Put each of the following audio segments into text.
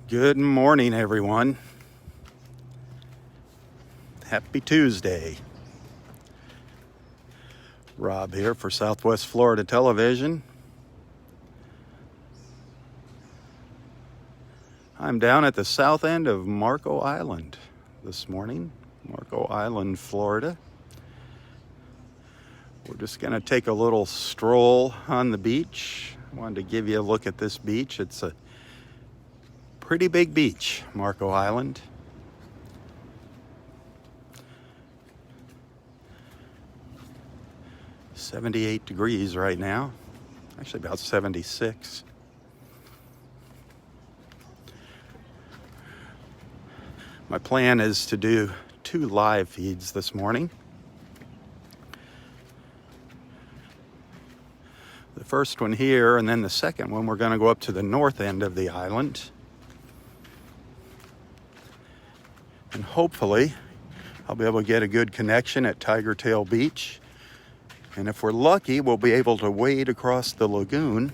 Good morning, everyone. Happy Tuesday. Rob here for Southwest Florida Television. I'm down at the south end of Marco Island this morning, Marco Island, Florida. We're just going to take a little stroll on the beach. I wanted to give you a look at this beach. It's a pretty big beach, Marco Island. "78 degrees right now, actually about 76. My plan is to do 2 live feeds this morning. The first one here, and then the second one, we're going to go up to the north end of the island. And hopefully, I'll be able to get a good connection at Tiger Tail Beach. And if we're lucky, we'll be able to wade across the lagoon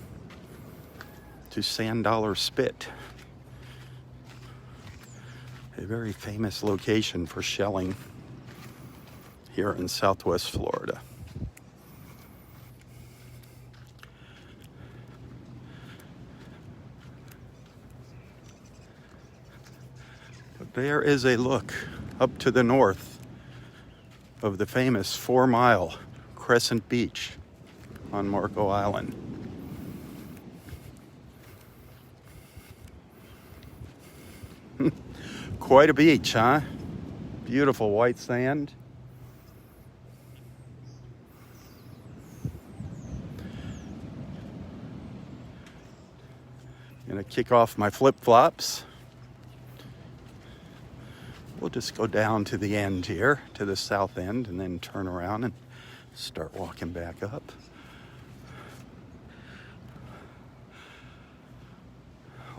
to Sand Dollar Spit, a very famous location for shelling here in Southwest Florida. But there is a look up to the north of the famous 4-mile Crescent Beach on Marco Island. Quite a beach, huh? Beautiful white sand. Gonna kick off my flip-flops. We'll just go down to the end here, to the south end, and then turn around and start walking back up.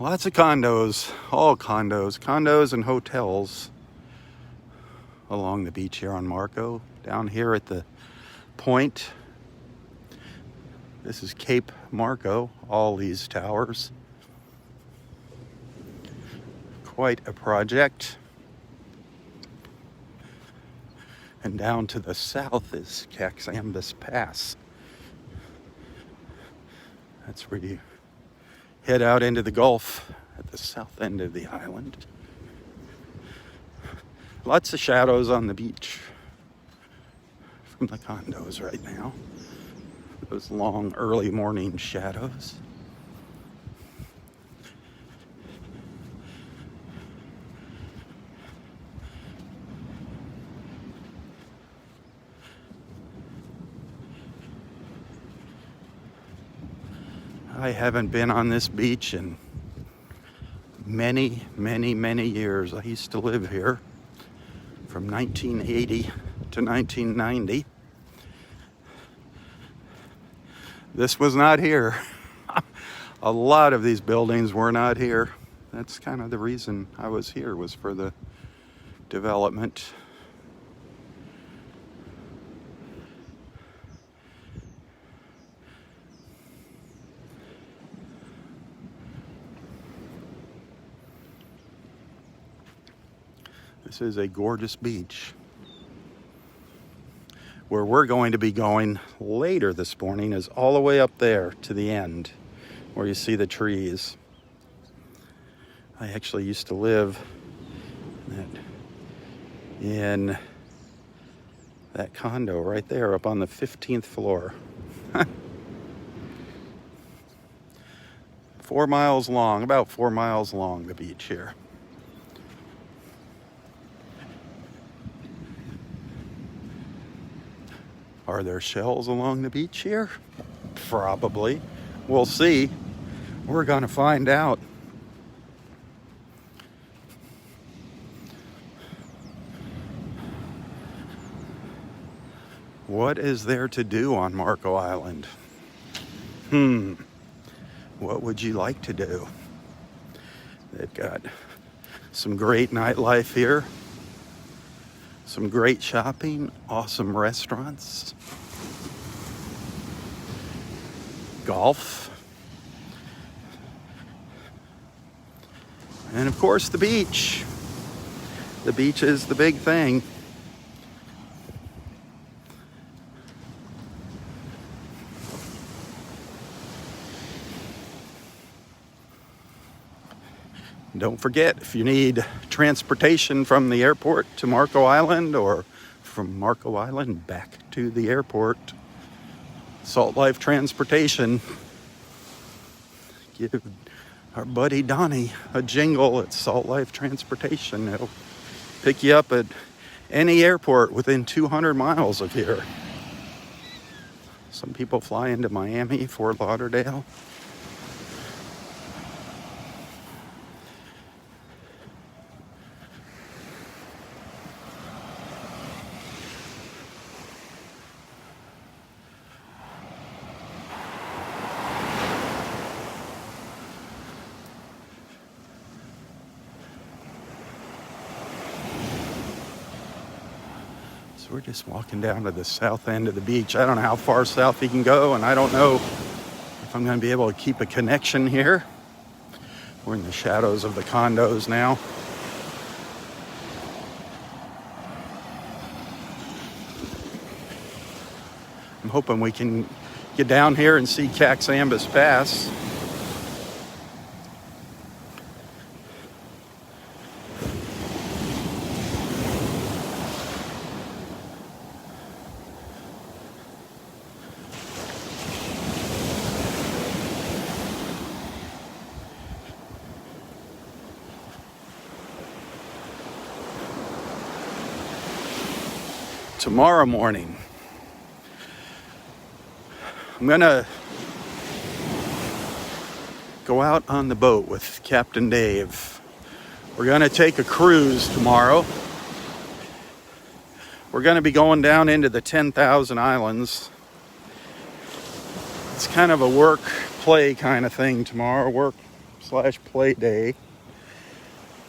Lots of condos, all condos and hotels along the beach here on Marco. Down here at the point, this is Cape Marco, all these towers. Quite a project. And down to the south is Caxambas Pass. That's where you head out into the Gulf at the south end of the island. Lots of shadows on the beach from the condos right now. Those long early morning shadows. I haven't been on this beach in many years. I used to live here from 1980 to 1990. This was not here. A lot of these buildings were not here. That's kind of the reason I was here, was for the development. This is a gorgeous beach. Where we're going to be going later this morning is all the way up there to the end, where you see the trees. I actually used to live in that condo right there up on the 15th floor. 4 miles long, about 4 miles long, the beach here. Are there shells along the beach here? Probably. We'll see. We're going to find out. What is there to do on Marco Island? What would you like to do? They've got some great nightlife here. Some great shopping, awesome restaurants, golf, And of course, the beach. The beach is the big thing. Don't forget, if you need transportation from the airport to Marco Island or from Marco Island back to the airport, Salt Life Transportation. Give our buddy Donnie a jingle at Salt Life Transportation. It'll pick you up at any airport within 200 miles of here. Some people fly into Miami, Fort Lauderdale. So we're just walking down to the south end of the beach. I don't know how far south we can go, and I don't know if I'm going to be able to keep a connection here. We're in the shadows of the condos now. I'm hoping we can get down here and see Caxambas Pass. Tomorrow morning, I'm gonna go out on the boat with Captain Dave. We're gonna take a cruise tomorrow. We're gonna be going down into the 10,000 islands. It's kind of a work play kind of thing tomorrow, work/play day.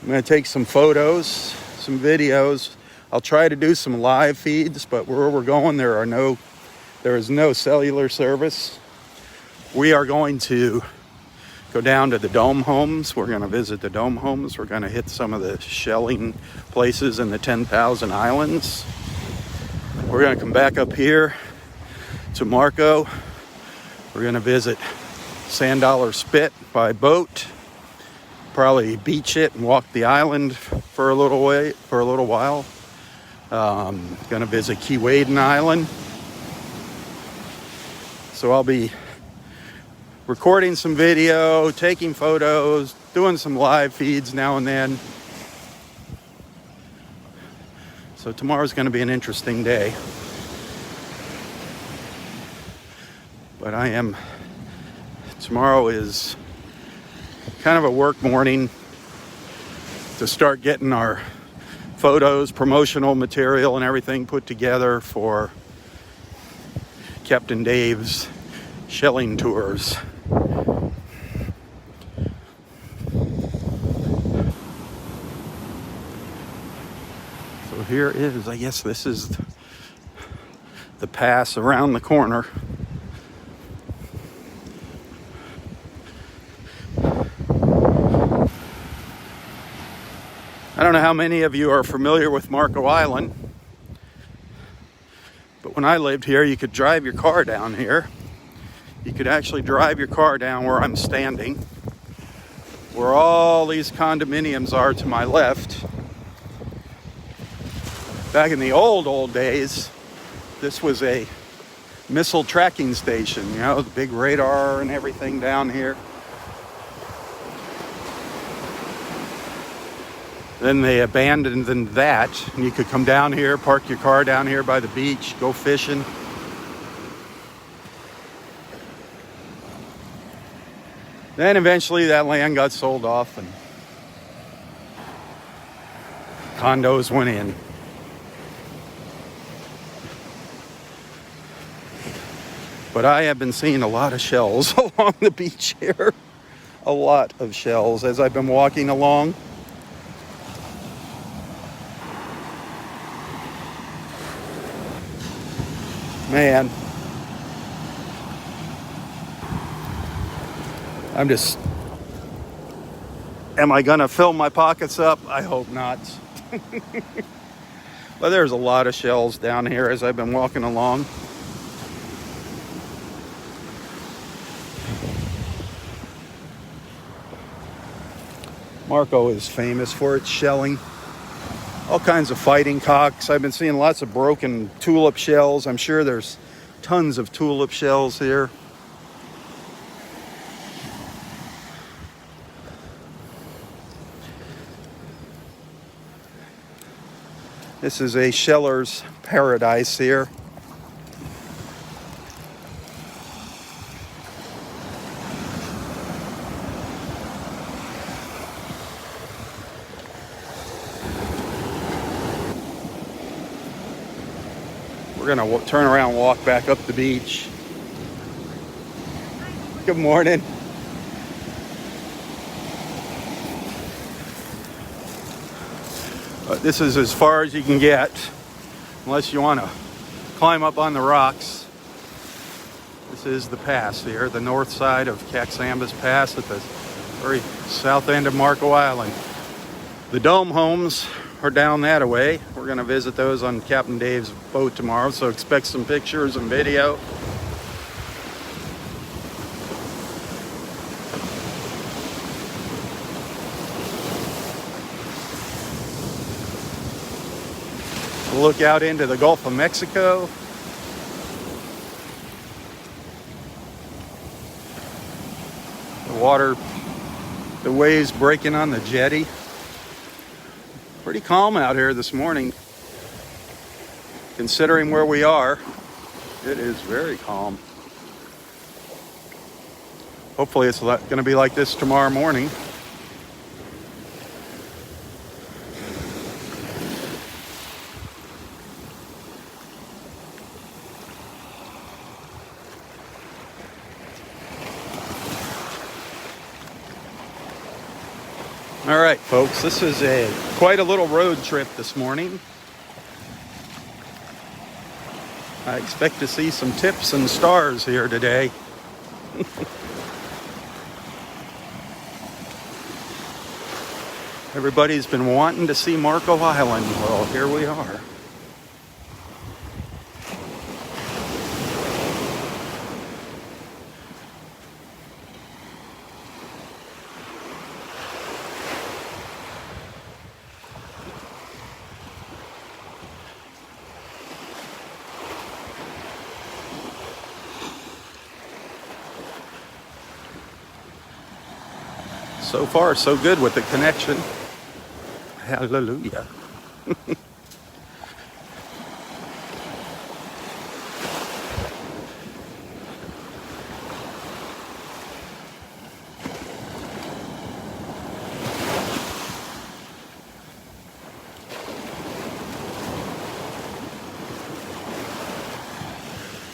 I'm gonna take some photos, some videos. I'll try to do some live feeds, but where we're going, there is no cellular service. We are going to go down to the dome homes. We're going to visit the dome homes. We're going to hit some of the shelling places in the 10,000 islands. We're going to come back up here to Marco. We're going to visit Sand Dollar Spit by boat. Probably beach it and walk the island for a little while. Going to visit Keewaydin Island. So I'll be recording some video, taking photos, doing some live feeds now and then. So tomorrow's going to be an interesting day. But tomorrow is kind of a work morning to start getting our photos, promotional material, and everything put together for Captain Dave's shelling tours. So here is, I guess this is the pass around the corner. I don't know how many of you are familiar with Marco Island, but when I lived here, you could drive your car down here. You could actually drive your car down where I'm standing, where all these condominiums are to my left. Back in the old days, this was a missile tracking station, the big radar and everything down here. Then they abandoned that, and you could come down here, park your car down here by the beach, go fishing. Then eventually that land got sold off and condos went in. But I have been seeing a lot of shells along the beach here. A lot of shells as I've been walking along. Man, Am I gonna fill my pockets up? I hope not. But there's a lot of shells down here as I've been walking along. Marco is famous for its shelling. All kinds of fighting cocks. I've been seeing lots of broken tulip shells. I'm sure there's tons of tulip shells here. This is a sheller's paradise here. We're gonna turn around and walk back up the beach. Good morning. This is as far as you can get, unless you want to climb up on the rocks. This is the pass here, the north side of Caxambas Pass at the very south end of Marco Island. The dome homes are down that way. We're going to visit those on Captain Dave's boat tomorrow, so expect some pictures and video. We'll look out into the Gulf of Mexico. The water, the waves breaking on the jetty. Pretty calm out here this morning. Considering where we are, it is very calm. Hopefully it's going to be like this tomorrow morning. All right, folks, this is quite a little road trip this morning. I expect to see some tips and stars here today. Everybody's been wanting to see Marco Island. Well, here we are. So far, so good with the connection. Hallelujah.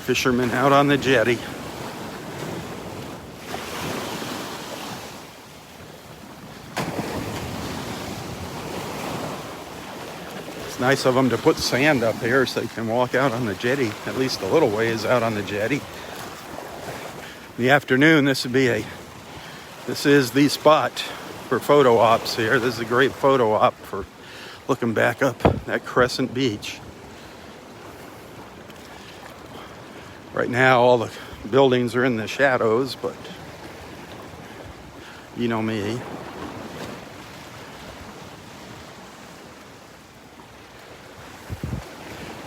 Fishermen out on the jetty. It's nice of them to put sand up here so you can walk out on the jetty, at least a little ways out on the jetty. In the afternoon, this is the spot for photo ops here. This is a great photo op for looking back up that Crescent Beach. Right now, all the buildings are in the shadows, but you know me.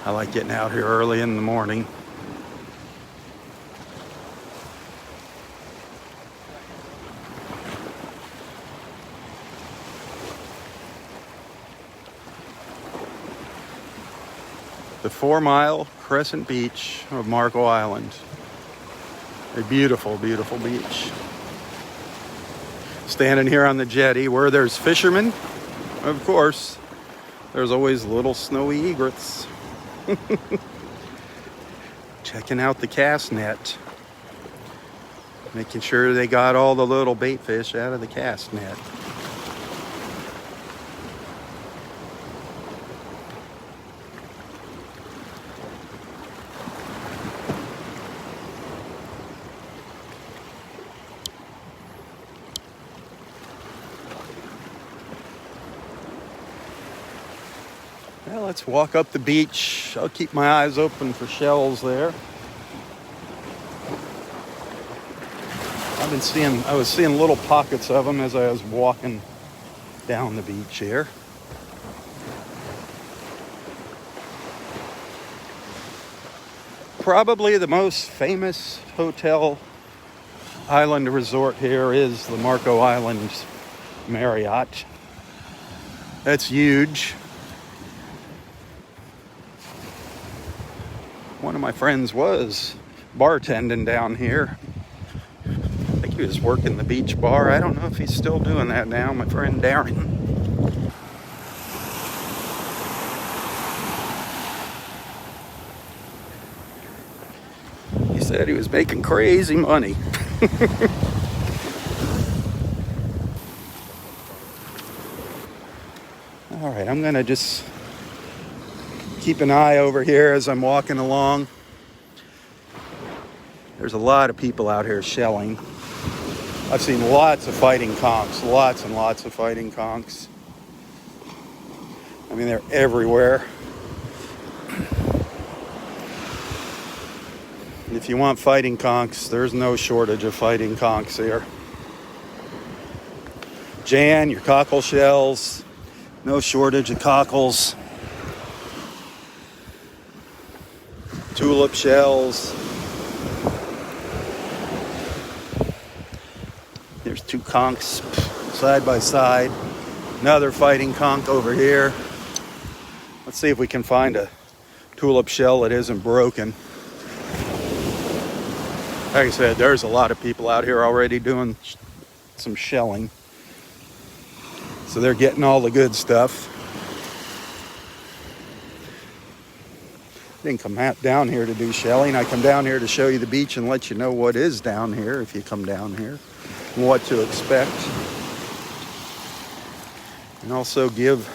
I like getting out here early in the morning. The 4-mile Crescent Beach of Marco Island. A beautiful, beautiful beach. Standing here on the jetty where there's fishermen, of course, there's always little snowy egrets. Checking out the cast net. Making sure they got all the little bait fish out of the cast net. Well, let's walk up the beach. I'll keep my eyes open for shells there. I was seeing little pockets of them as I was walking down the beach here. Probably the most famous hotel island resort here is the Marco Island Marriott. That's huge. One of my friends was bartending down here. I think he was working the beach bar. I don't know if he's still doing that now, my friend Darren. He said he was making crazy money. All right, I'm gonna just keep an eye over here as I'm walking along. There's a lot of people out here shelling. I've seen lots of fighting conchs, lots and lots of fighting conchs. I mean, they're everywhere. If you want fighting conchs, there's no shortage of fighting conchs here. Jan, your cockle shells, no shortage of cockles. Tulip shells. There's two conchs side by side. Another fighting conch over here. Let's see if we can find a tulip shell that isn't broken. Like I said, there's a lot of people out here already doing some shelling. So they're getting all the good stuff. I didn't come down here to do shelling. I come down here to show you the beach and let you know what is down here if you come down here and what to expect. And also give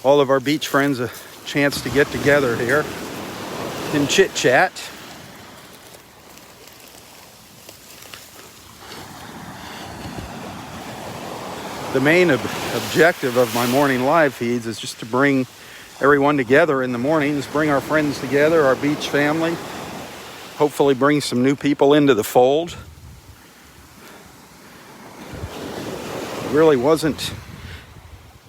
all of our beach friends a chance to get together here and chit chat. The main objective of my morning live feeds is just to bring everyone together in the mornings, bring our friends together, our beach family, hopefully bring some new people into the fold. It really wasn't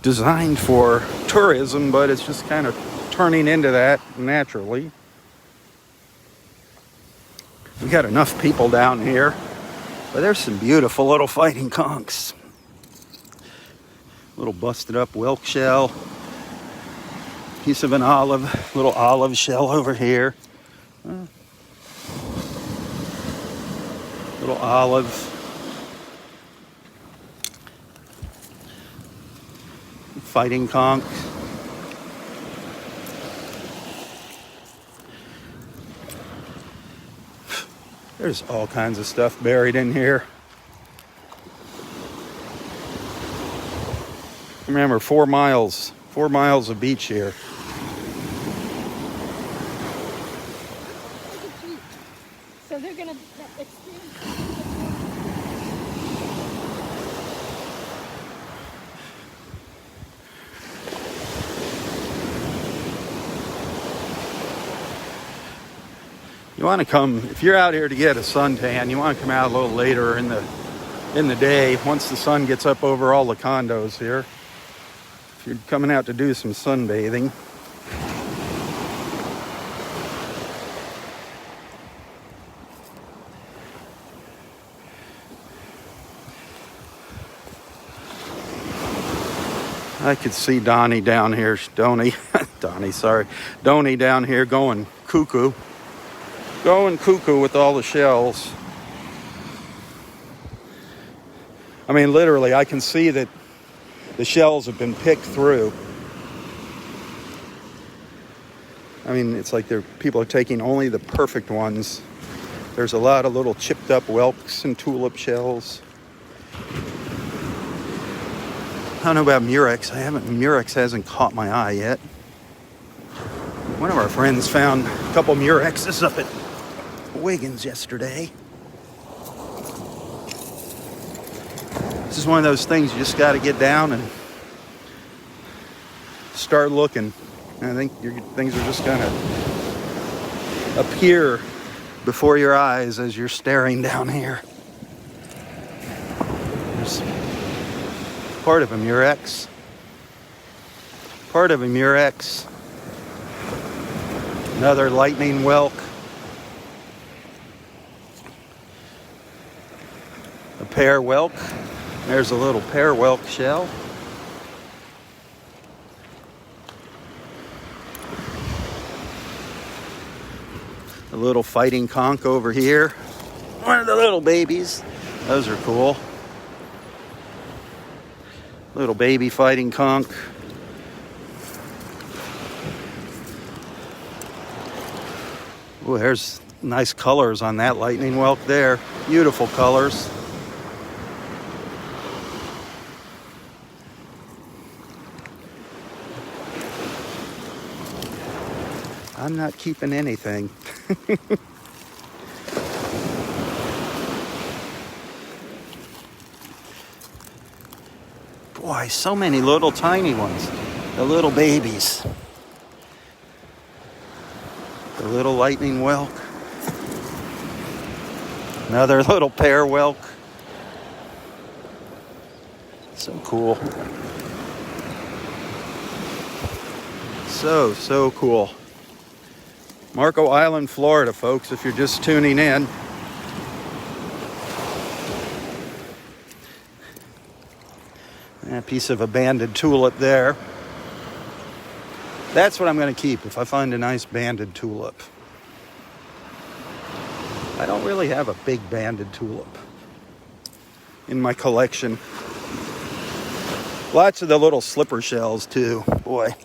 designed for tourism, but it's just kind of turning into that naturally. We got enough people down here, but there's some beautiful little fighting conchs. Little busted up whelk shell. Piece of an olive, little olive shell over here. Little olive. Fighting conch. There's all kinds of stuff buried in here. Remember, 4 miles of beach here. So they're gonna expand. You want to come, if you're out here to get a suntan, you want to come out a little later in the day, once the sun gets up over all the condos here. If you're coming out to do some sunbathing. I could see Donnie down here, Donnie down here going cuckoo with all the shells. I mean, literally, I can see that the shells have been picked through. I mean, it's like people are taking only the perfect ones. There's a lot of little chipped up whelks and tulip shells. I don't know about murex. Murex hasn't caught my eye yet. One of our friends found a couple murexes up at Wiggins yesterday. This is one of those things you just got to get down and start looking. I think things are just gonna appear before your eyes as you're staring down here. There's part of a murex. Part of a murex. Another lightning whelk. A pear whelk. There's a little pear whelk shell. A little fighting conch over here. One of the little babies. Those are cool. Little baby fighting conch. Oh, there's nice colors on that lightning whelk there. Beautiful colors. I'm not keeping anything. Boy, so many little tiny ones. The little babies. The little lightning whelk. Another little pear whelk. So cool. So cool. Marco Island, Florida, folks, if you're just tuning in. A piece of a banded tulip there. That's what I'm going to keep if I find a nice banded tulip. I don't really have a big banded tulip in my collection. Lots of the little slipper shells too. Boy.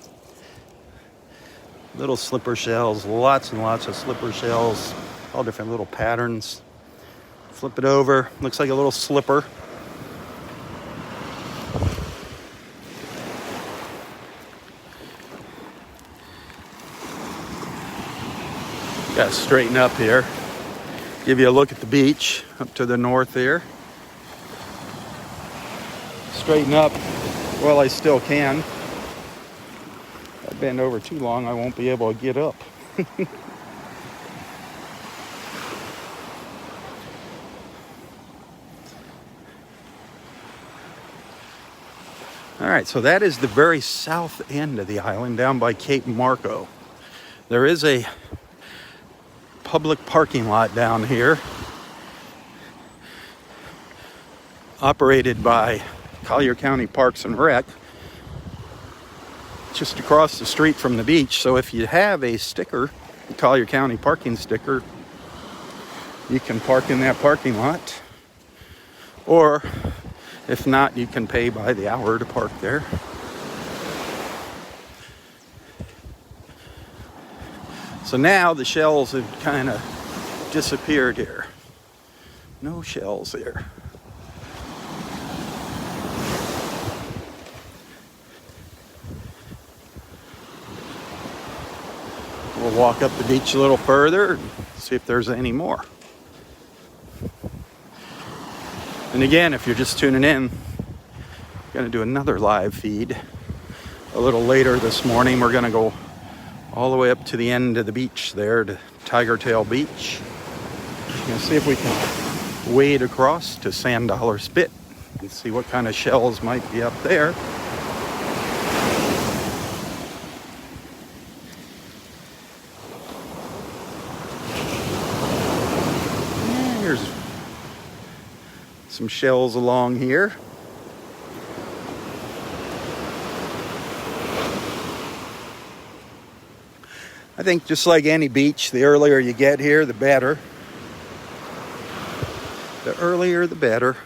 Little slipper shells. Lots and lots of slipper shells. All different little patterns. Flip it over. Looks like a little slipper. Got to straighten up here. Give you a look at the beach up to the north here. Straighten up while I still can. If I bend over too long, I won't be able to get up. All right, so that is the very south end of the island down by Cape Marco. There is a public parking lot down here operated by Collier County Parks and Rec just across the street from the beach. So if you have a sticker, a Collier County parking sticker, you can park in that parking lot. Or if not, you can pay by the hour to park there. So now the shells have kind of disappeared here. No shells there. We'll walk up the beach a little further and see if there's any more. And again, if you're just tuning in, I'm going to do another live feed a little later this morning. We're going to go all the way up to the end of the beach there to Tiger Tail Beach. We're going to see if we can wade across to Sand Dollar Spit and see what kind of shells might be up there. There's some shells along here. I think just like any beach, the earlier you get here, the better. The earlier, the better.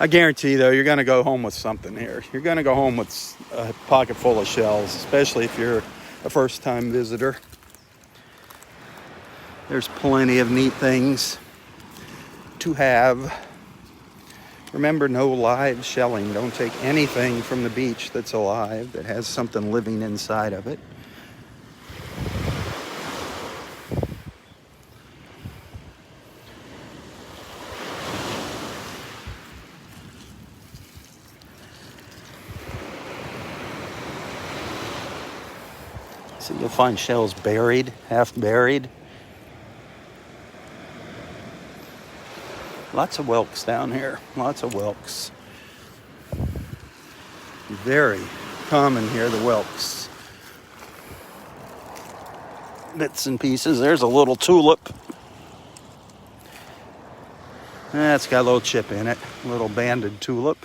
I guarantee, though, you're going to go home with something here. You're going to go home with a pocket full of shells, especially if you're a first-time visitor. There's plenty of neat things to have. Remember, no live shelling. Don't take anything from the beach that's alive, that has something living inside of it. So you'll find shells buried, half buried. Lots of whelks down here, lots of whelks. Very common here, the whelks. Bits and pieces. There's a little tulip. It's got a little chip in it, a little banded tulip.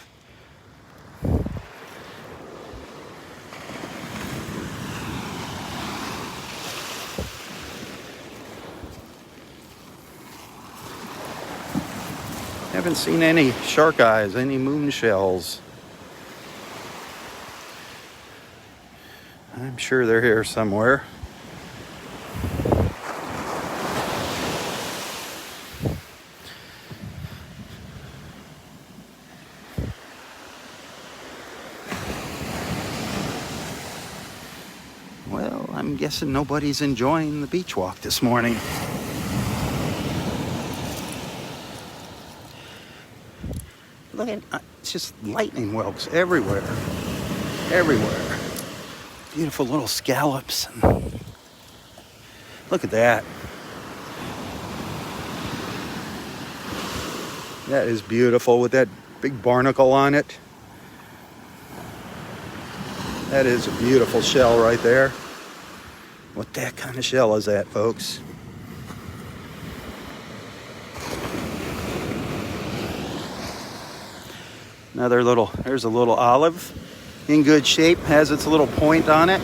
Haven't seen any shark eyes, any moon shells. I'm sure they're here somewhere. Well, I'm guessing nobody's enjoying the beach walk this morning. Look at it's just lightning whelks everywhere. Everywhere. Beautiful little scallops. Look at that. That is beautiful with that big barnacle on it. That is a beautiful shell right there. What that kind of shell is that, folks? There's a little olive in good shape, has its little point on it.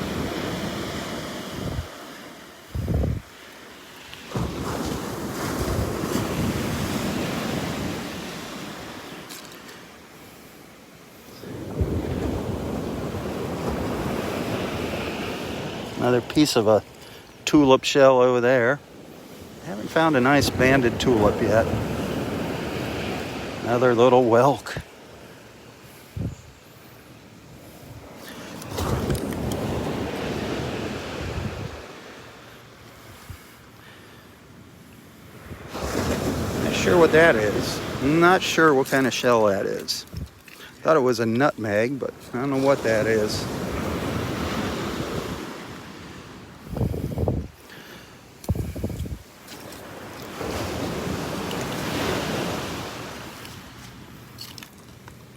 Another piece of a tulip shell over there. Haven't found a nice banded tulip yet. Another little whelk. Not sure what that is. Not sure what kind of shell that is. Thought it was a nutmeg, but I don't know what that is.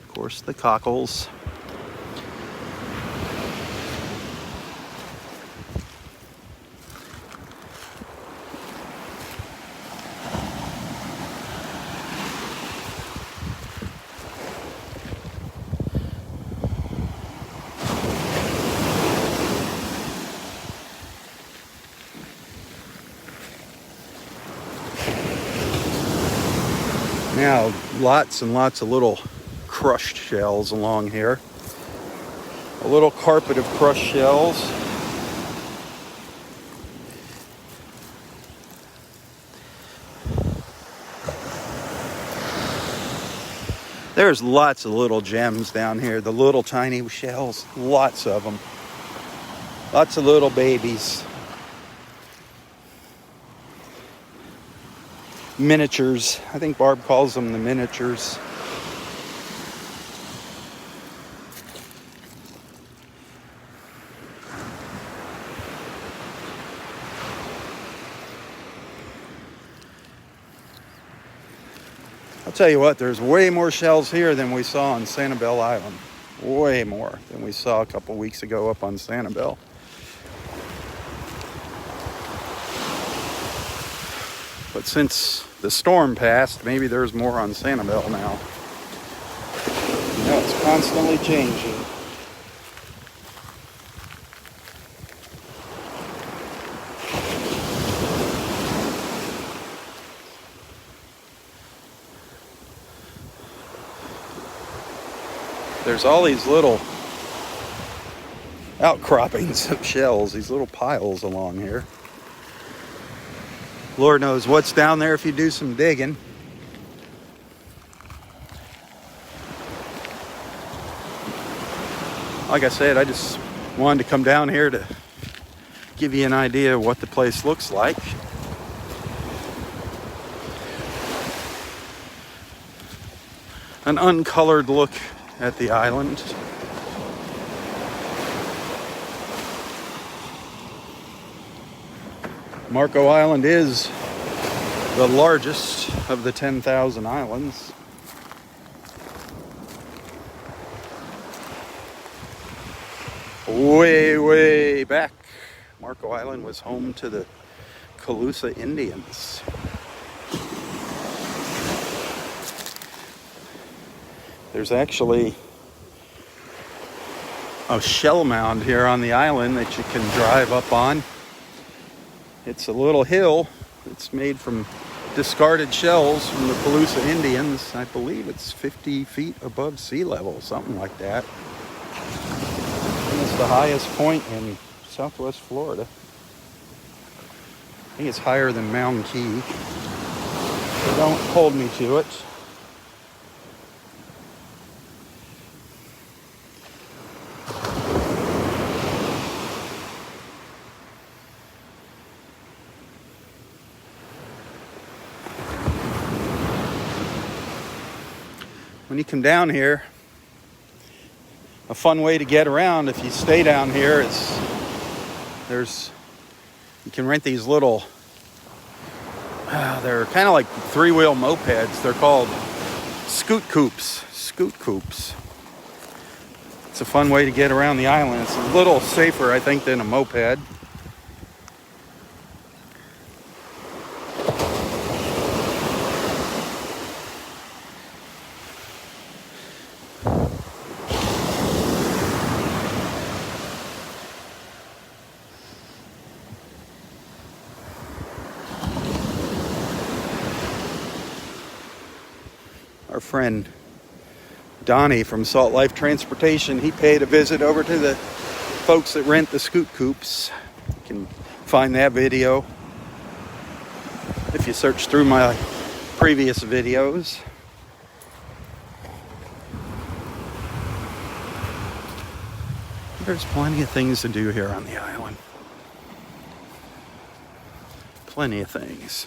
Of course, the cockles. Now, lots and lots of little crushed shells along here. A little carpet of crushed shells. There's lots of little gems down here. The little tiny shells, lots of them. Lots of little babies. Miniatures. I think Barb calls them the miniatures. I'll tell you what, there's way more shells here than we saw on Sanibel Island. Way more than we saw a couple weeks ago up on Sanibel. But since the storm passed, maybe there's more on Sanibel now. You know, it's constantly changing. There's all these little outcroppings of shells, these little piles along here. Lord knows what's down there if you do some digging. Like I said, I just wanted to come down here to give you an idea of what the place looks like. An uncolored look at the island. Marco Island is the largest of the 10,000 islands. Way, way back, Marco Island was home to the Calusa Indians. There's actually a shell mound here on the island that you can drive up on. It's a little hill. It's made from discarded shells from the Calusa Indians. I believe it's 50 feet above sea level, something like that. And it's the highest point in Southwest Florida. I think it's higher than Mound Key. So don't hold me to it. When you come down here, a fun way to get around if you stay down here is you can rent these little, they're kind of like three-wheel mopeds. They're called scoot coops. It's a fun way to get around the island. It's a little safer, I think, than a moped. Our friend Donnie from Salt Life Transportation, he paid a visit over to the folks that rent the scoot coops. You can find that video if you search through my previous videos. There's plenty of things to do here on the island. Plenty of things.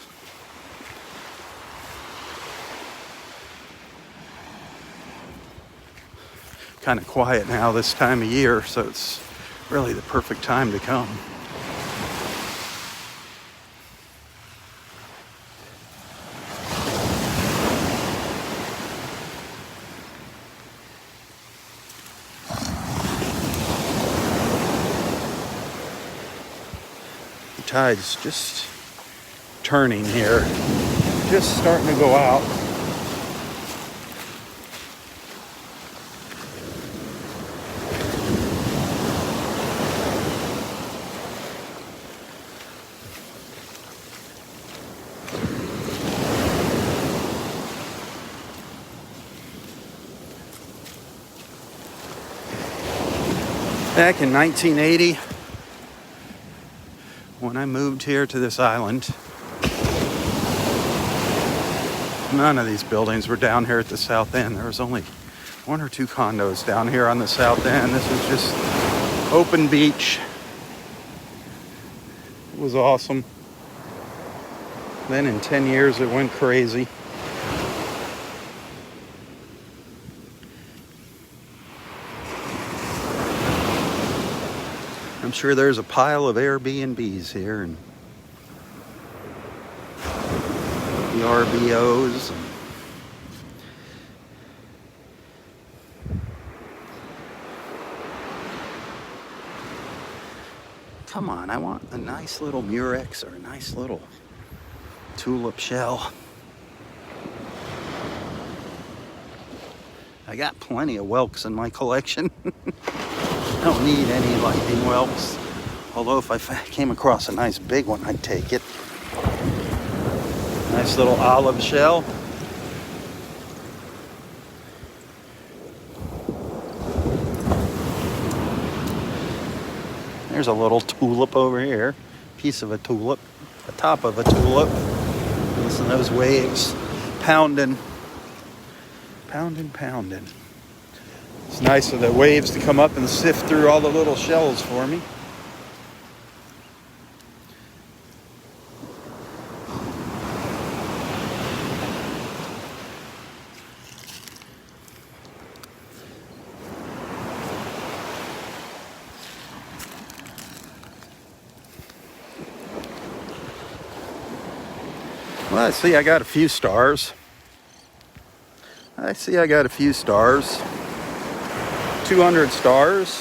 Kind of quiet now this time of year, so it's really the perfect time to come. The tide's just turning here, just starting to go out. Back in 1980, when I moved here to this island, none of these buildings were down here at the south end. There was only one or two condos down here on the south end. This was just open beach. It was awesome. Then in 10 years, it went crazy. I'm sure there's a pile of Airbnbs here and VRBOs. Come on, I want a nice little Murex or a nice little tulip shell. I got plenty of whelks in my collection. Don't need any lightning whelks. Although if I came across a nice big one, I'd take it. Nice little olive shell. There's a little tulip over here. Piece of a tulip. The top of a tulip. Listen to those waves. Pounding. Pounding. It's nice for the waves to come up and sift through all the little shells for me. Well, I see I got a few stars. 200 stars.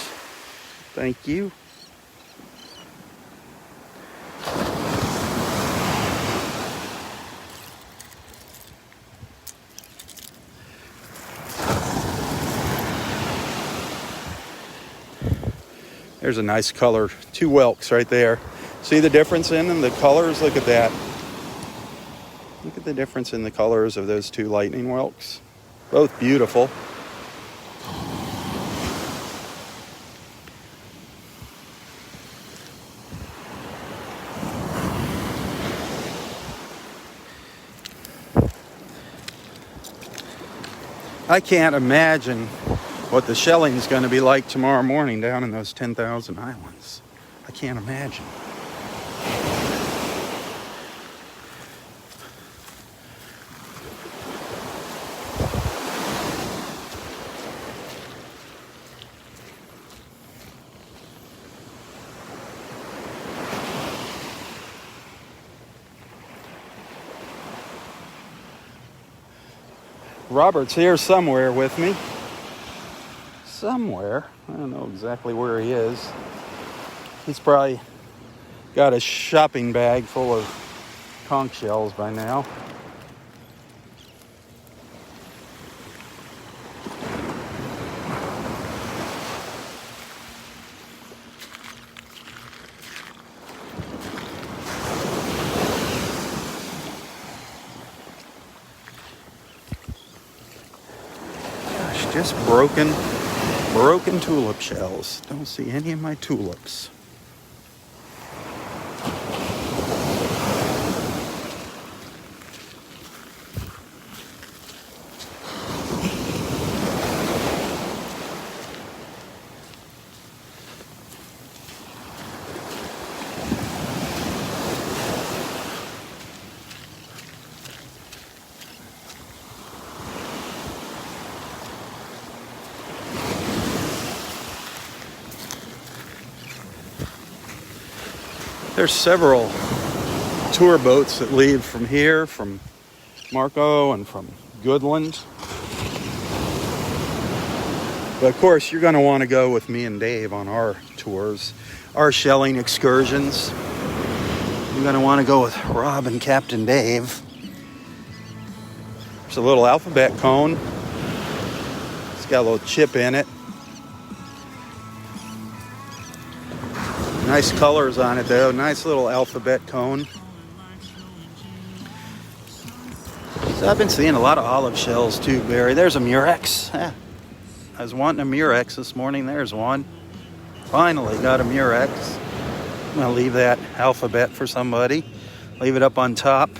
Thank you. There's a nice color. 2 whelks right there. See the difference in the colors? Look at that. Look at the difference in the colors of those 2 lightning whelks. Both beautiful. I can't imagine what the shelling is going to be like tomorrow morning down in those 10,000 islands. I can't imagine. Robert's here somewhere with me. Somewhere. I don't know exactly where he is. He's probably got a shopping bag full of conch shells by now. Gosh, just broken tulip shells. Don't see any of my tulips. There's several tour boats that leave from here, from Marco and from Goodland. But of course, you're going to want to go with me and Dave on our tours, our shelling excursions. You're going to want to go with Rob and Captain Dave. There's a little alphabet cone. It's got a little chip in it. Nice colors on it though. Nice little alphabet cone. So I've been seeing a lot of olive shells too, Barry. There's a murex. Yeah. I was wanting a murex this morning. There's one. Finally got a murex. I'm going to leave that alphabet for somebody. Leave it up on top.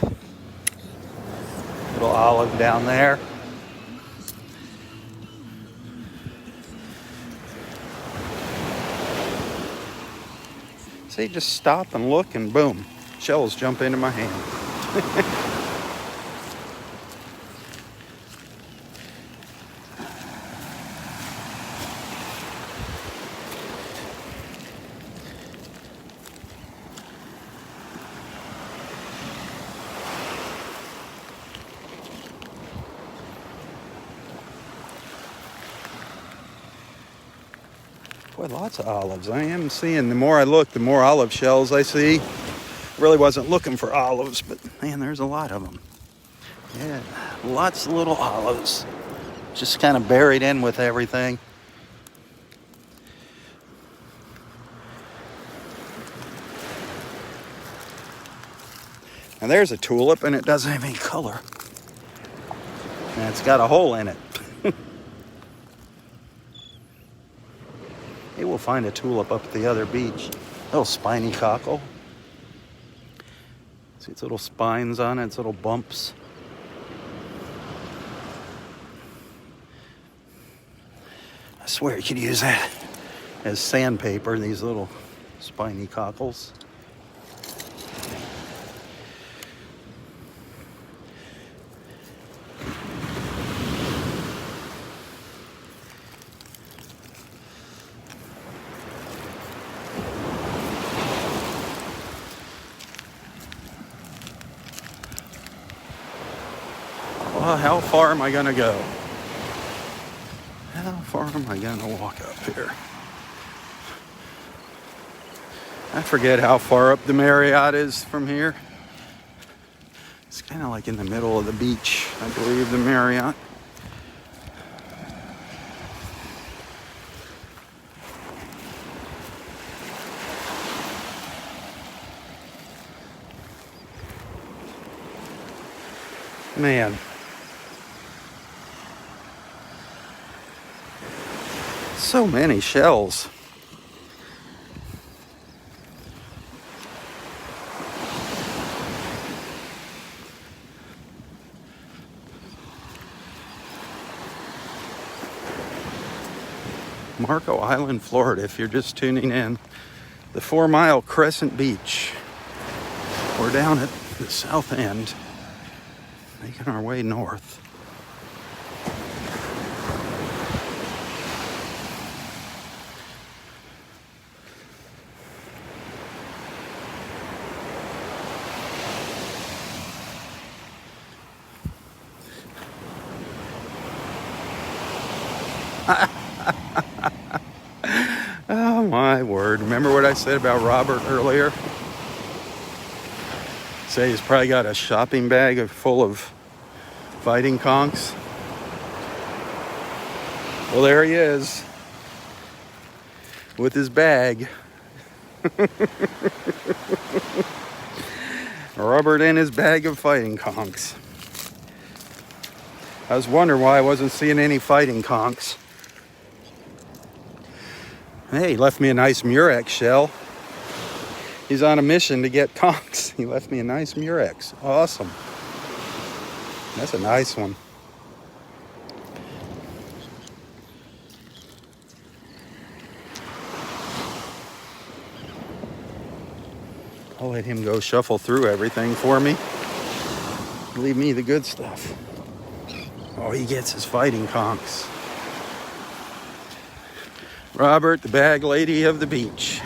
Little olive down there. See, just stop and look and boom, shells jump into my hand. Boy, lots of olives. I am seeing, the more I look, the more olive shells I see. Really wasn't looking for olives, but man, there's a lot of them. Yeah, lots of little olives. Just kind of buried in with everything. And there's a tulip, and it doesn't have any color. And it's got a hole in it. Maybe we'll find a tulip up at the other beach. Little spiny cockle. See its little spines on it, its little bumps. I swear you could use that as sandpaper, these little spiny cockles. Oh, how far am I gonna go? How far am I gonna walk up here? I forget how far up the Marriott is from here. It's kind of like in the middle of the beach, I believe, the Marriott. Man. So many shells. Marco Island, Florida, if you're just tuning in. The 4 Mile Crescent Beach. We're down at the south end, making our way north. Oh my word. Remember what I said about Robert earlier? Say he's probably got a shopping bag full of fighting conchs. Well, there he is with his bag. Robert and his bag of fighting conchs. I was wondering why I wasn't seeing any fighting conchs. Hey, he left me a nice Murex shell. He's on a mission to get conchs. He left me a nice Murex. Awesome. That's a nice one. I'll let him go shuffle through everything for me. Leave me the good stuff. Oh, he gets his fighting conchs. Robert, the bag lady of the beach.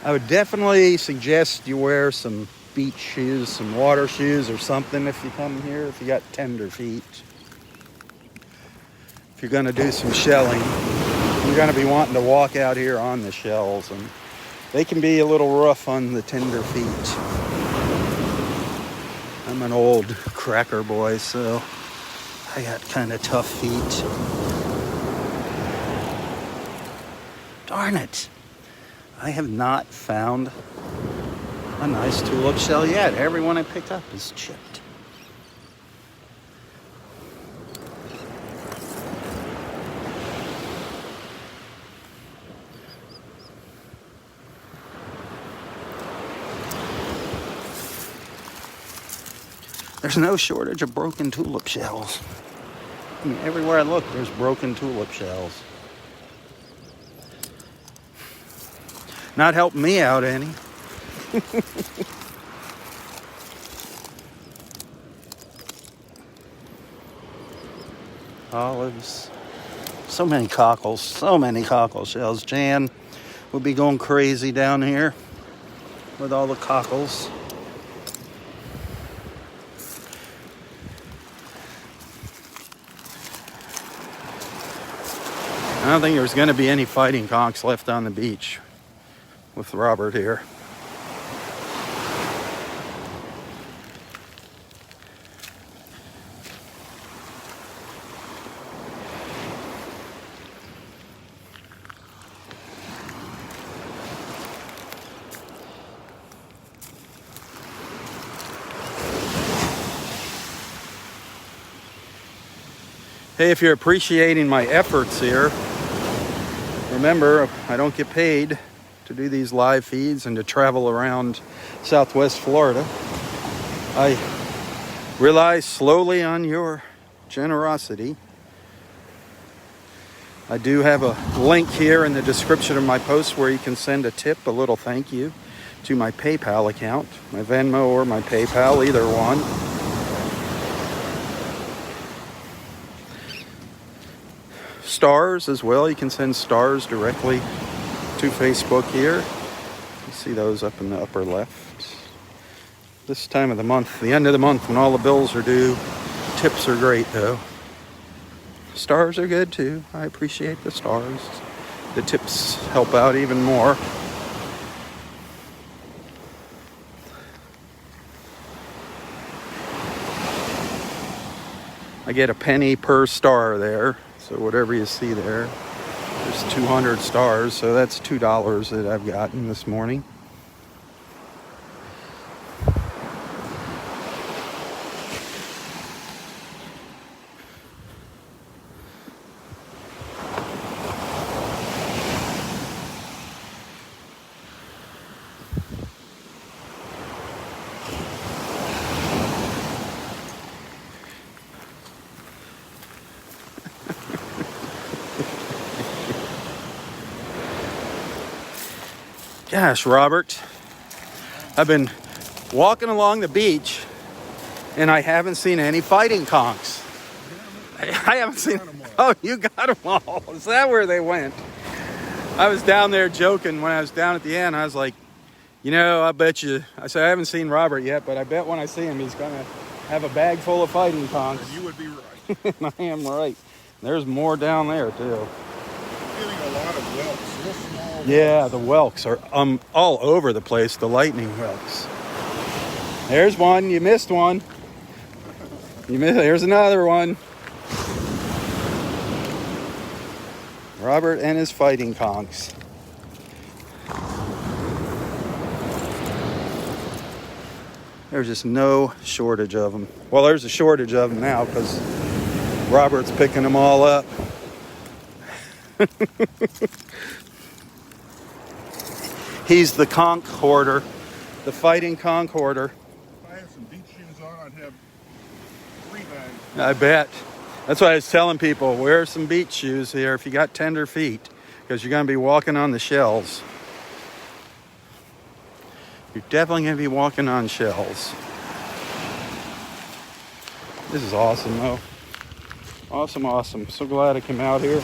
I would definitely suggest you wear some beach shoes, some water shoes or something if you come here, if you got tender feet. If you're gonna do some shelling, you're gonna be wanting to walk out here on the shells, and they can be a little rough on the tender feet. I'm an old cracker boy, so I got kind of tough feet. Darn it. I have not found a nice tulip shell yet. Every one I picked up is chipped. There's no shortage of broken tulip shells. I mean, everywhere I look, there's broken tulip shells. Not helping me out any. Olives. So many cockles shells. Jan would be going crazy down here with all the cockles. I don't think there's going to be any fighting conchs left on the beach with Robert here. Hey, if you're appreciating my efforts here, remember, I don't get paid to do these live feeds and to travel around Southwest Florida. I rely slowly on your generosity. I do have a link here in the description of my post where you can send a tip, a little thank you, to my PayPal account, my Venmo or my PayPal, either one. stars as well. You can send stars directly to Facebook here. You see those up in the upper left. This time of the month, the end of the month when all the bills are due, tips are great though. Stars are good too. I appreciate the stars. The tips help out even more. I get a penny per star there. So whatever you see there, there's 200 stars. So that's $2 that I've gotten this morning. Gosh, Robert, I've been walking along the beach and I haven't seen any fighting conchs. I haven't seen. Oh, you got them all. Is that where they went? I was down there joking when I was down at the end. I was like, you know, I bet you. I said I haven't seen Robert yet, but I bet when I see him, he's gonna have a bag full of fighting conchs. And you would be right. I am right. There's more down there too. Getting a lot of whelks, real small. Yeah, the whelks are all over the place. The lightning whelks. There's one. You missed one. There's another one. Robert and his fighting conchs. There's just no shortage of them. Well, there's a shortage of them now because Robert's picking them all up. He's the conch hoarder, the fighting conch hoarder. If I had some beach shoes on, I'd have 3 bags. I bet. That's why I was telling people, wear some beach shoes here if you got tender feet, because you're going to be walking on the shells. You're definitely going to be walking on shells. This is awesome, though. Awesome, awesome. So glad I came out here.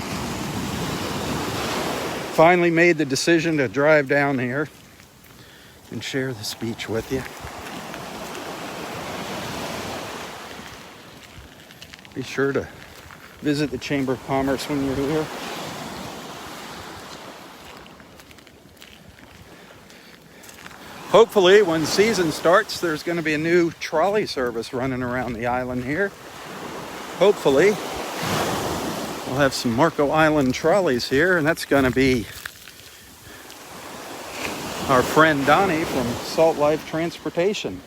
Finally made the decision to drive down here and share this beach with you. Be sure to visit the Chamber of Commerce when you're here. Hopefully, when season starts, there's going to be a new trolley service running around the island here. Hopefully, we'll have some Marco Island trolleys here, and that's going to be our friend Donnie from Salt Life Transportation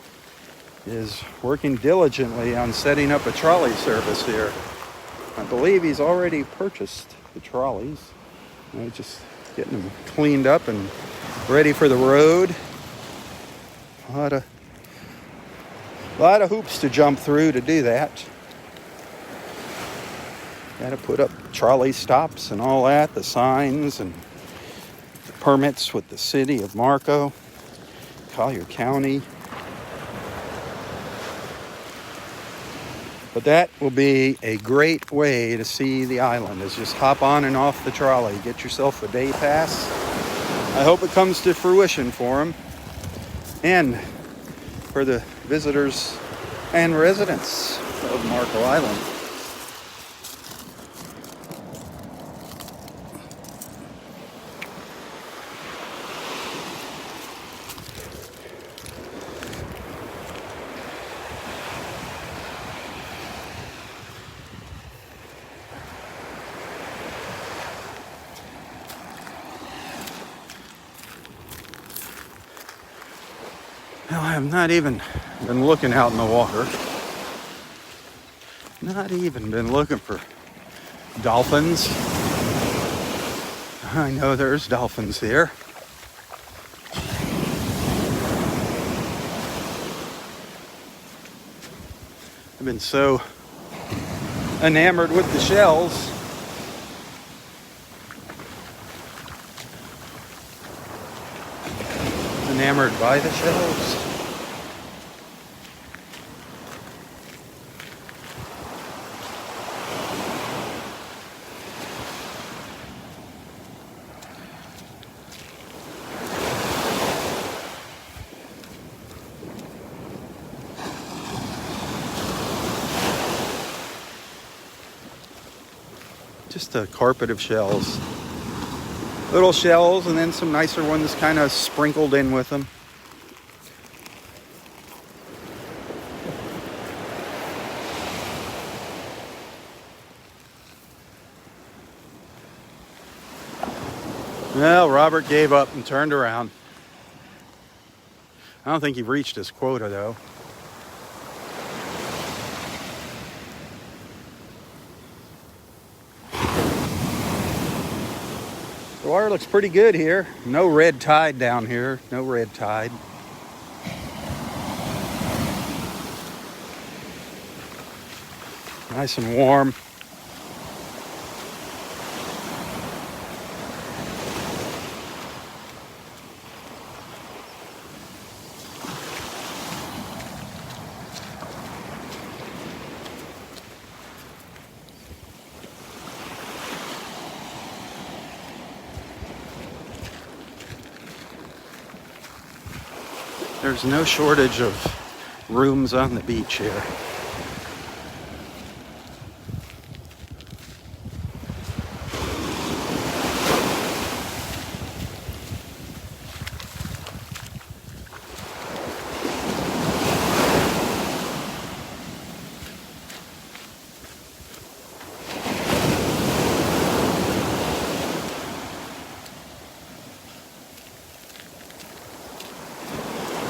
is working diligently on setting up a trolley service here. I believe he's already purchased the trolleys. Just getting them cleaned up and ready for the road. A lot of hoops to jump through to do that. Got to put up trolley stops and all that, the signs and the permits with the city of Marco, Collier County. But that will be a great way to see the island, is just hop on and off the trolley. Get yourself a day pass. I hope it comes to fruition for him and for the visitors and residents of Marco Island. Well, I have not even been looking out in the water. Not even been looking for dolphins. I know there's dolphins here. I've been so enamored with the shells. Enamored by the shells. Just a carpet of shells. Little shells and then some nicer ones kind of sprinkled in with them. Well, Robert gave up and turned around. I don't think he reached his quota though. The water looks pretty good here. No red tide down here. No red tide. Nice and warm. There's no shortage of rooms on the beach here.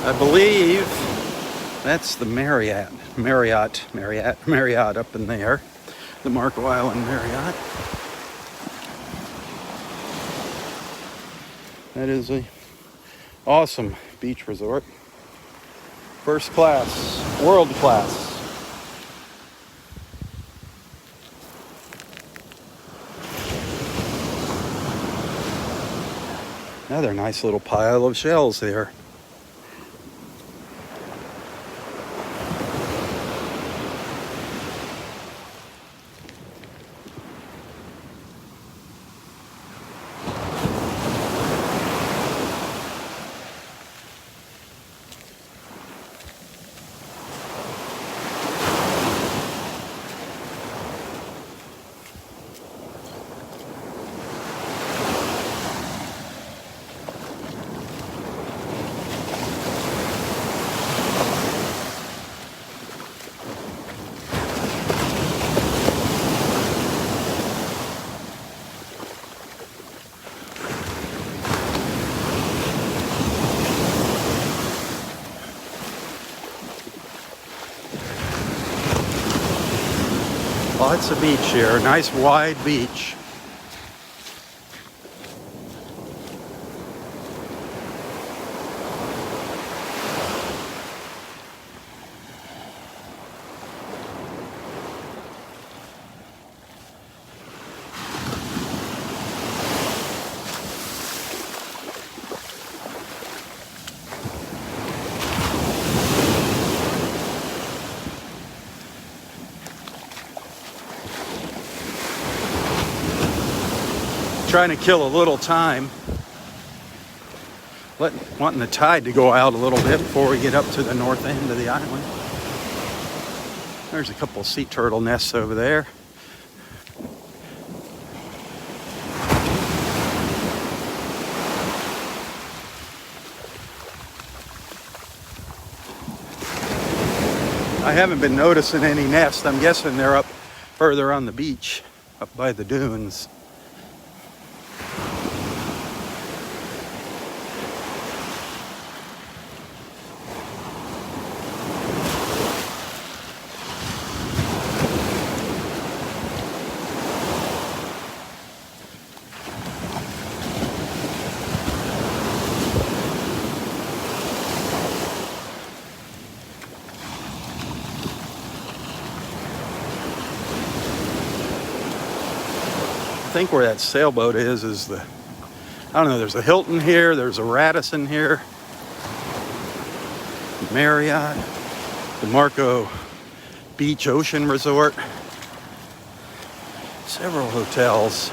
I believe that's the Marriott up in there. The Marco Island Marriott. That is a awesome beach resort. First class, world class. Another nice little pile of shells there. Lots of beach here, nice wide beach. Trying to kill a little time. Wanting the tide to go out a little bit before we get up to the north end of the island. There's a couple sea turtle nests over there. I haven't been noticing any nests. I'm guessing they're up further on the beach, up by the dunes. I think where that sailboat is the, I don't know, there's a Hilton here, there's a Radisson here, Marriott, the Marco Beach Ocean Resort, several hotels,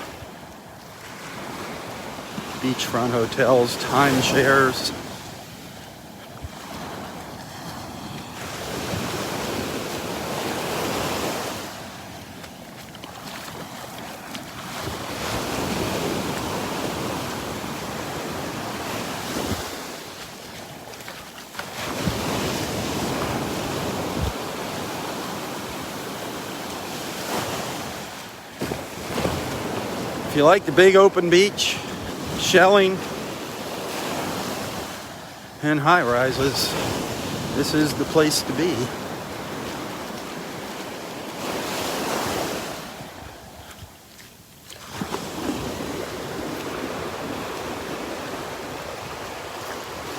beachfront hotels, timeshares. If you like the big open beach, shelling, and high rises, this is the place to be.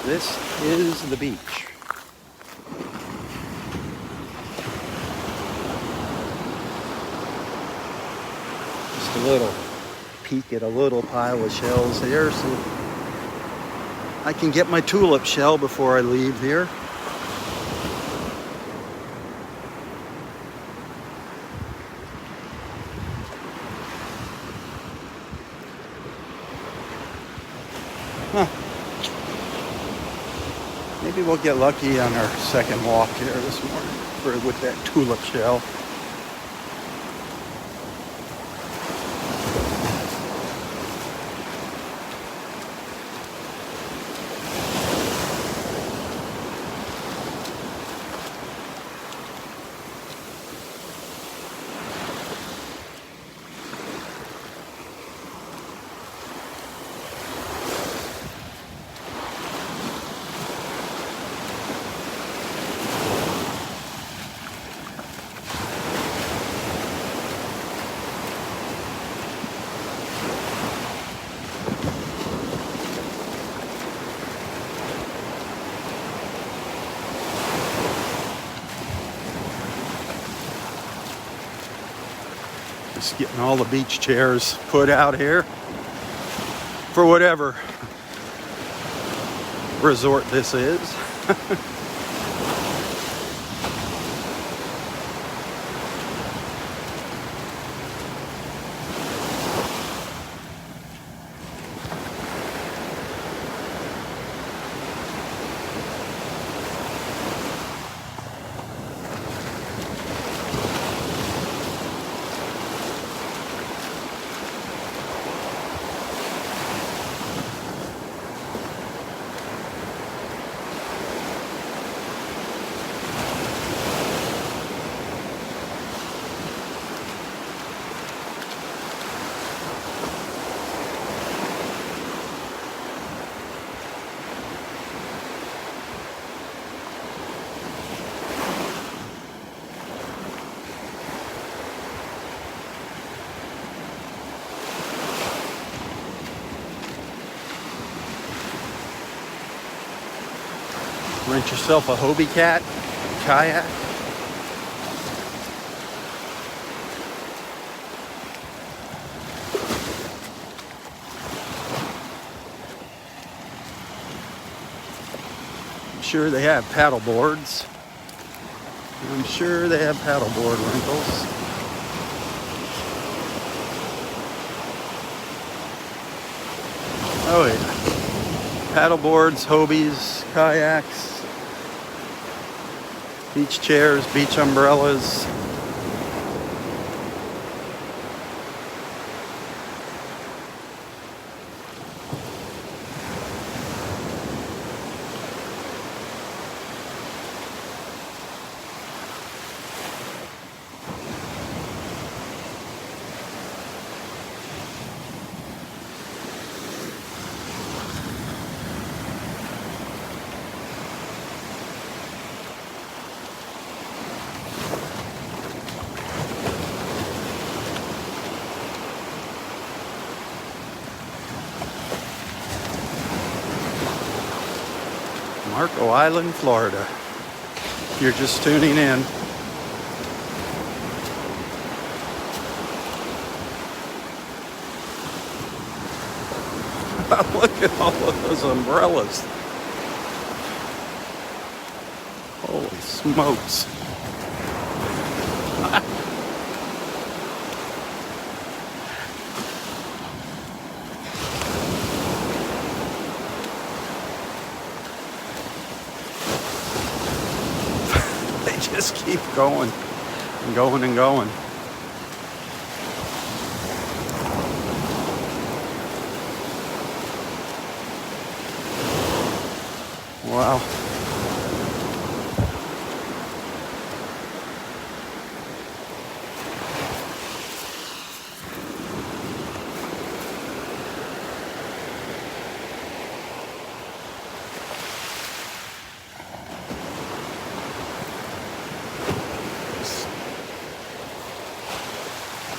This is the beach. Just a little peek at a little pile of shells here, so I can get my tulip shell before I leave here. Huh. Maybe we'll get lucky on our second walk here this morning with that tulip shell. Just getting all the beach chairs put out here for whatever resort this is. Rent yourself a Hobie Cat kayak. I'm sure they have paddle boards. I'm sure they have paddleboard rentals. Oh yeah. Paddle boards, Hobies, kayaks, beach chairs, beach umbrellas. Marco Island, Florida. If you're just tuning in. Look at all of those umbrellas. Holy smokes. Just keep going and going and going. Wow.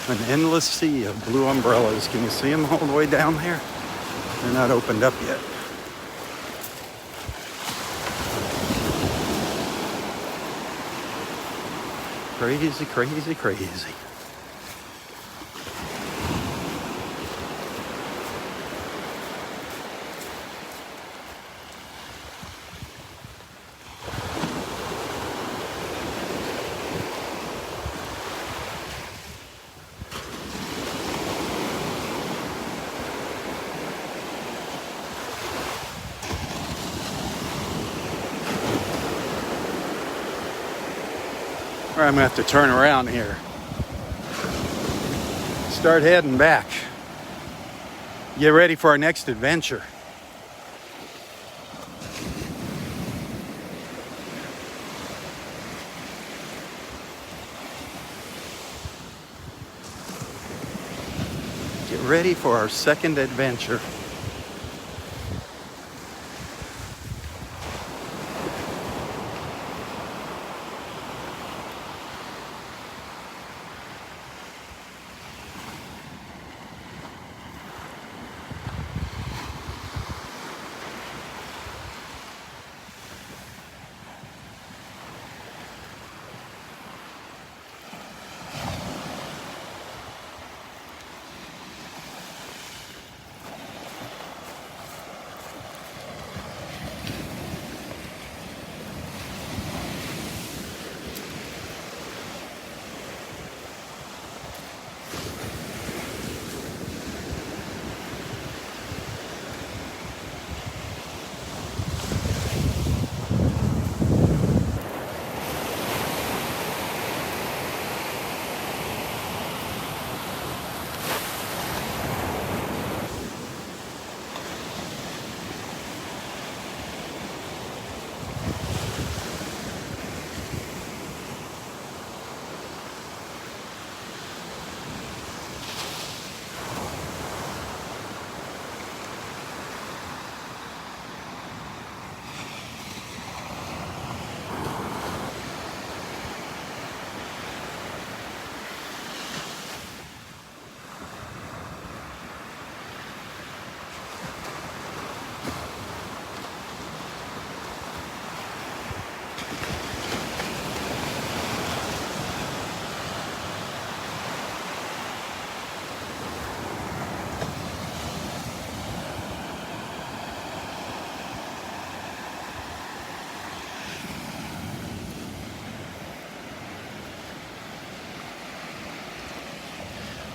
An endless sea of blue umbrellas. Can you see them all the way down there? They're not opened up yet. Crazy, crazy, crazy. Or I'm gonna have to turn around here. Start heading back. Get ready for our next adventure. Get ready for our second adventure.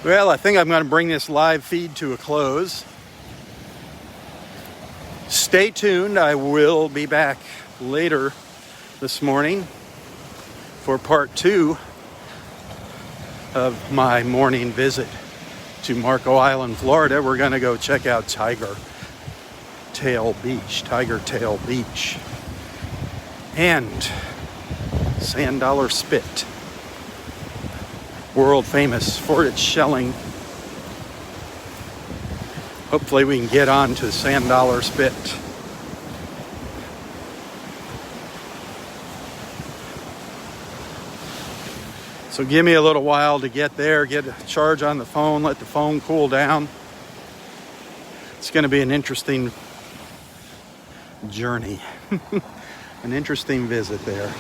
Well, I think I'm going to bring this live feed to a close. Stay tuned. I will be back later this morning for part 2 of my morning visit to Marco Island, Florida. We're going to go check out Tiger Tail Beach, and Sand Dollar Spit, world famous for its shelling. Hopefully we can get on to Sand Dollar Spit. So give me a little while to get there, get a charge on the phone, let the phone cool down. It's going to be an interesting journey, an interesting visit there.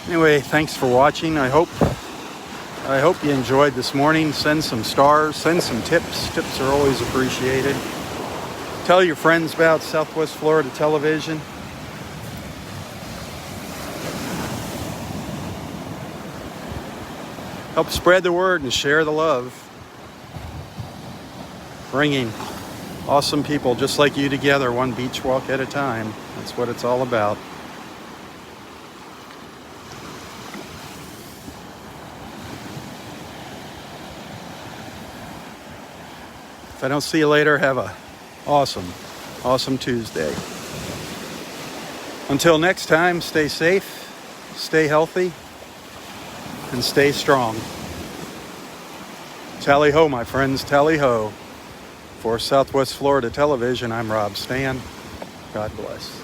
Anyway, thanks for watching. I hope you enjoyed this morning. Send some stars, send some tips. Tips are always appreciated. Tell your friends about Southwest Florida Television. Help spread the word and share the love. Bringing awesome people just like you together, one beach walk at a time. That's what it's all about. If I don't see you later, have a awesome Tuesday. Until next time, stay safe, stay healthy, and stay strong. Tally ho, my friends, tally ho. For Southwest Florida Television, I'm Robb Stan. God bless.